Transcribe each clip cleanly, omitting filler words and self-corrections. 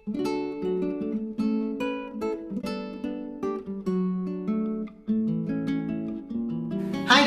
Hi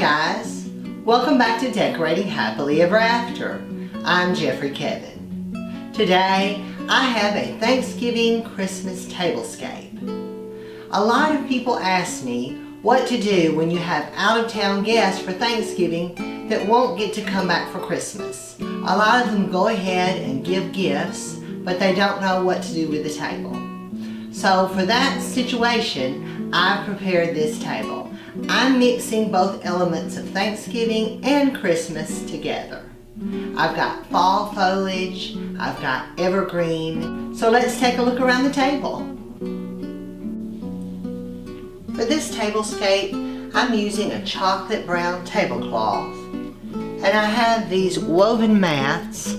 guys, welcome back to Decorating Happily Ever After. I'm Jeffrey Kevin. Today I have a Thanksgiving Christmas tablescape. A lot of people ask me what to do when you have out-of-town guests for Thanksgiving that won't get to come back for Christmas. A lot of them go ahead and give gifts, but they don't know what to do with the table. So for that situation, I've prepared this table. I'm mixing both elements of Thanksgiving and Christmas together. I've got fall foliage, I've got evergreen. So let's take a look around the table. For this tablescape, I'm using a chocolate brown tablecloth. And I have these woven mats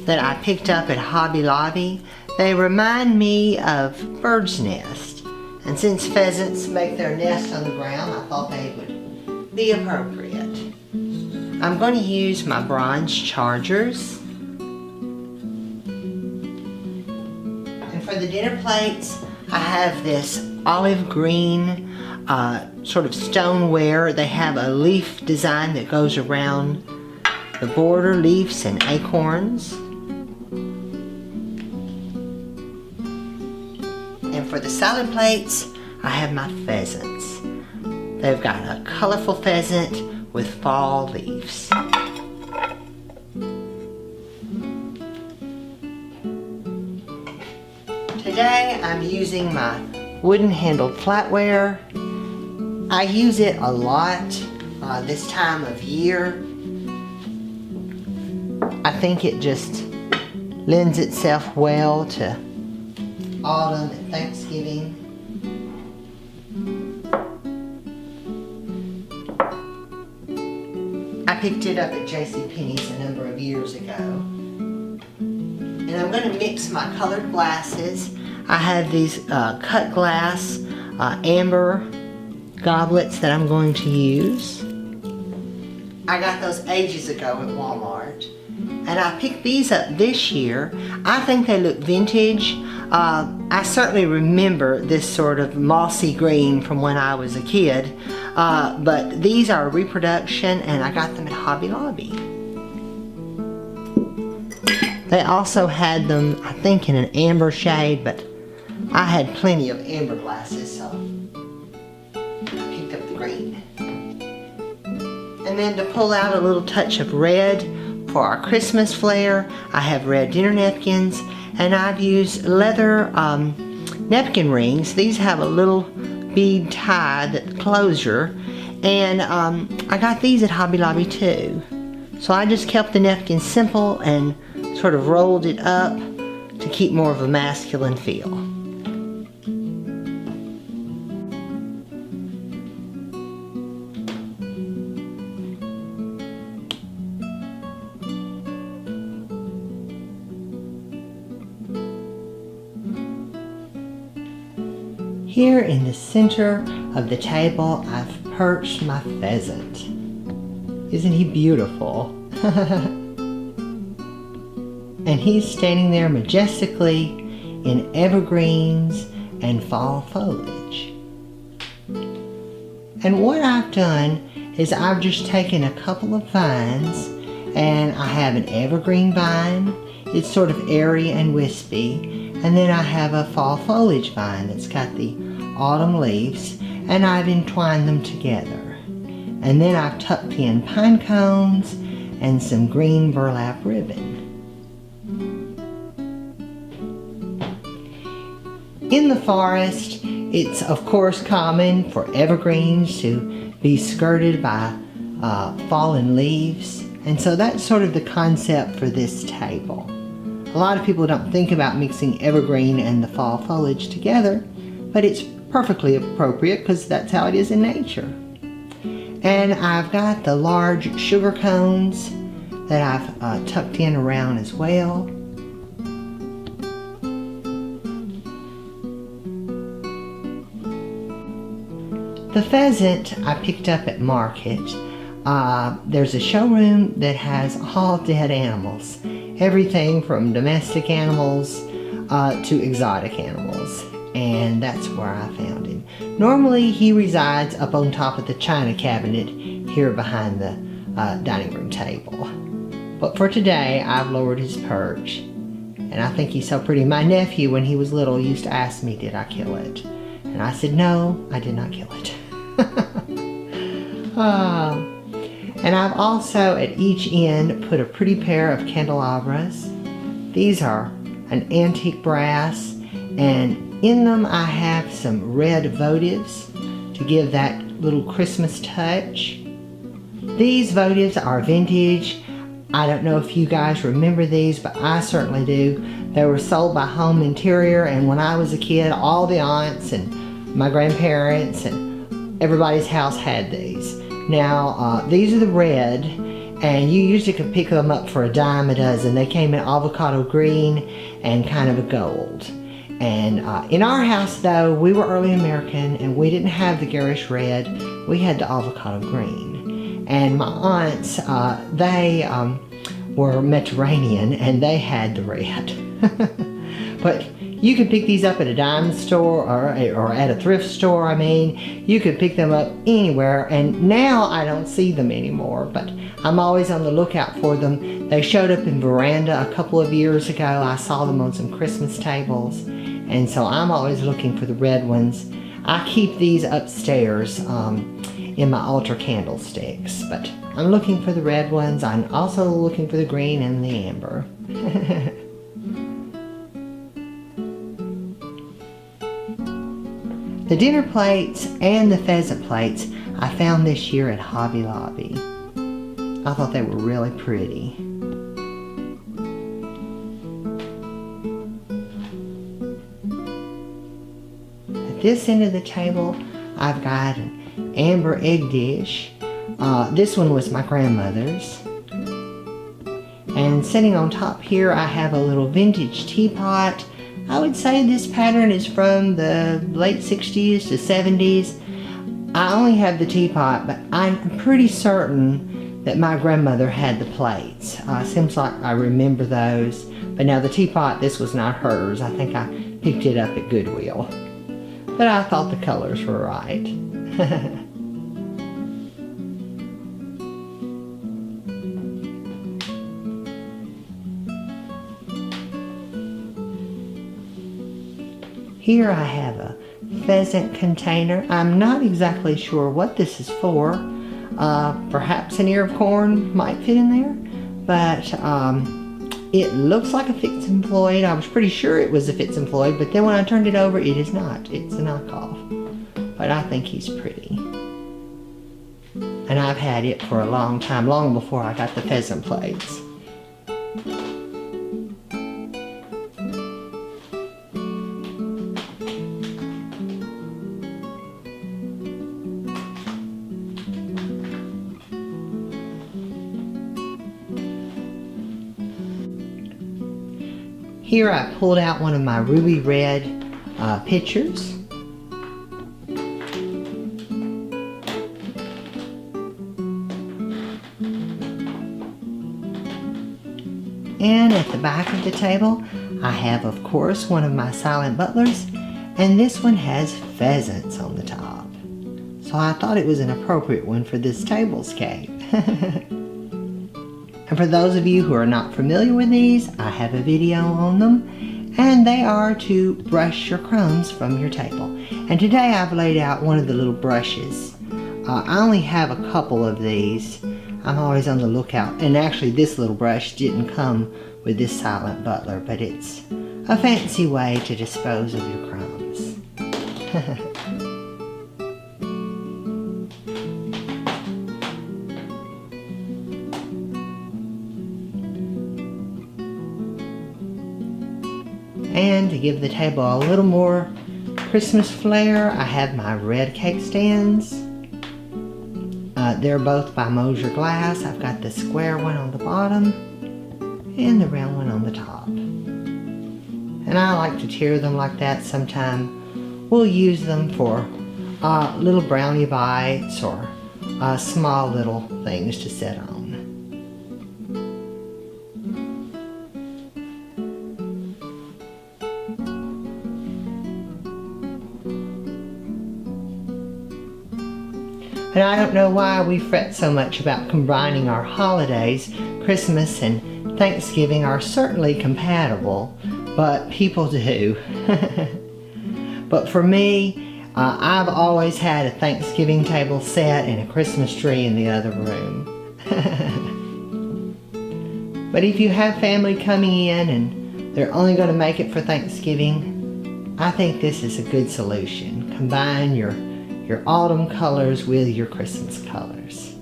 that I picked up at Hobby Lobby. They remind me of bird's nest. And since pheasants make their nest on the ground, I thought they would be appropriate. I'm going to use my bronze chargers. And for the dinner plates, I have this olive green sort of stoneware. They have a leaf design that goes around the border, leaves and acorns. And for the salad plates, I have my pheasants. They've got a colorful pheasant with fall leaves. Today I'm using my wooden handled flatware. I use it a lot this time of year. I think it just lends itself well to autumn and Thanksgiving. I picked it up at JCPenney's a number of years ago. And I'm going to mix my colored glasses. I have these cut glass amber goblets that I'm going to use. I got those ages ago at Walmart. And I picked these up this year. I think they look vintage. I certainly remember this sort of mossy green from when I was a kid. But these are a reproduction and I got them at Hobby Lobby. They also had them, I think, in an amber shade, but I had plenty of amber glasses, so I picked up the green. And then to pull out a little touch of red for our Christmas flair, I have red dinner napkins, and I've used leather napkin rings. These have a little bead tie, that closure, and I got these at Hobby Lobby too. So I just kept the napkin simple and sort of rolled it up to keep more of a masculine feel. Here in the center of the table, I've perched my pheasant. Isn't he beautiful? And he's standing there majestically in evergreens and fall foliage. And what I've done is I've just taken a couple of vines, and I have an evergreen vine. It's sort of airy and wispy. And then I have a fall foliage vine that's got the autumn leaves, and I've entwined them together. And then I've tucked in pine cones and some green burlap ribbon. In the forest, it's of course common for evergreens to be skirted by fallen leaves, and so that's sort of the concept for this table. A lot of people don't think about mixing evergreen and the fall foliage together, but it's perfectly appropriate because that's how it is in nature. And I've got the large sugar cones that I've tucked in around as well. The pheasant I picked up at market. There's a showroom that has all dead animals. Everything from domestic animals to exotic animals, and that's where I found him. Normally he resides up on top of the china cabinet here behind the dining room table. But for today, I've lowered his perch, and I think he's so pretty. My nephew, when he was little, used to ask me, did I kill it? And I said, no, I did not kill it. And I've also at each end put a pretty pair of candelabras. These are an antique brass, and in them I have some red votives to give that little Christmas touch. These votives are vintage. I don't know if you guys remember these, but I certainly do. They were sold by Home Interior, and when I was a kid, all the aunts and my grandparents and everybody's house had these. Now, these are the red, and you usually could pick them up for $10 a dozen. They came in avocado green and kind of a gold. And in our house, though, we were early American, and we didn't have the garish red. We had the avocado green. And my aunts, they were Mediterranean, and they had the red. But you could pick these up at a dime store or at a thrift store. I mean, you could pick them up anywhere, and now I don't see them anymore, but I'm always on the lookout for them. They showed up in Veranda a couple of years ago. I saw them on some Christmas tables, and so I'm always looking for the red ones. I keep these upstairs in my altar candlesticks, but I'm looking for the red ones. I'm also looking for the green and the amber. The dinner plates and the pheasant plates I found this year at Hobby Lobby. I thought they were really pretty. At this end of the table, I've got an amber egg dish. This one was my grandmother's. And sitting on top here, I have a little vintage teapot. I would say this pattern is from the late 60s to 70s. I only have the teapot, but I'm pretty certain that my grandmother had the plates. Seems like I remember those. But now the teapot, this was not hers. I think I picked it up at Goodwill. But I thought the colors were right. Here I have a pheasant container. I'm not exactly sure what this is for. Perhaps an ear of corn might fit in there, but it looks like a Fitz and Floyd. I was pretty sure it was a Fitz and Floyd, but then when I turned it over, it is not. It's a knockoff. But I think he's pretty. And I've had it for a long time, long before I got the pheasant plates. Here I pulled out one of my ruby red pictures. And at the back of the table, I have, of course, one of my silent butlers, and this one has pheasants on the top. So I thought it was an appropriate one for this tablescape. And for those of you who are not familiar with these, I have a video on them, and they are to brush your crumbs from your table. And today I've laid out one of the little brushes. I only have a couple of these. I'm always on the lookout, and actually this little brush didn't come with this silent butler, but it's a fancy way to dispose of your crumbs. And to give the table a little more Christmas flair, I have my red cake stands. They're both by Mosier Glass. I've got the square one on the bottom and the round one on the top. And I like to tier them like that. Sometime we'll use them for little brownie bites or small little things to sit on. And I don't know why we fret so much about combining our holidays. Christmas and Thanksgiving are certainly compatible, but people do. But for me, I've always had a Thanksgiving table set and a Christmas tree in the other room. But if you have family coming in and they're only going to make it for Thanksgiving, I think this is a good solution. Combine your autumn colors with your Christmas colors.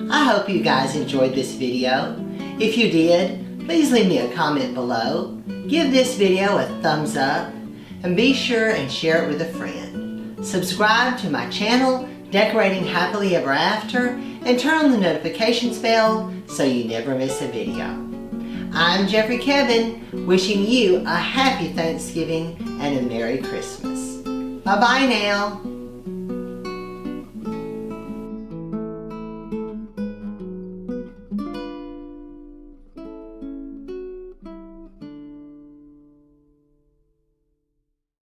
I hope you guys enjoyed this video. If you did, please leave me a comment below. Give this video a thumbs up and be sure and share it with a friend. Subscribe to my channel, Decorating Happily Ever After, and turn on the notifications bell so you never miss a video. I'm Jeffrey Kevin, wishing you a happy Thanksgiving and a Merry Christmas. Bye-bye now.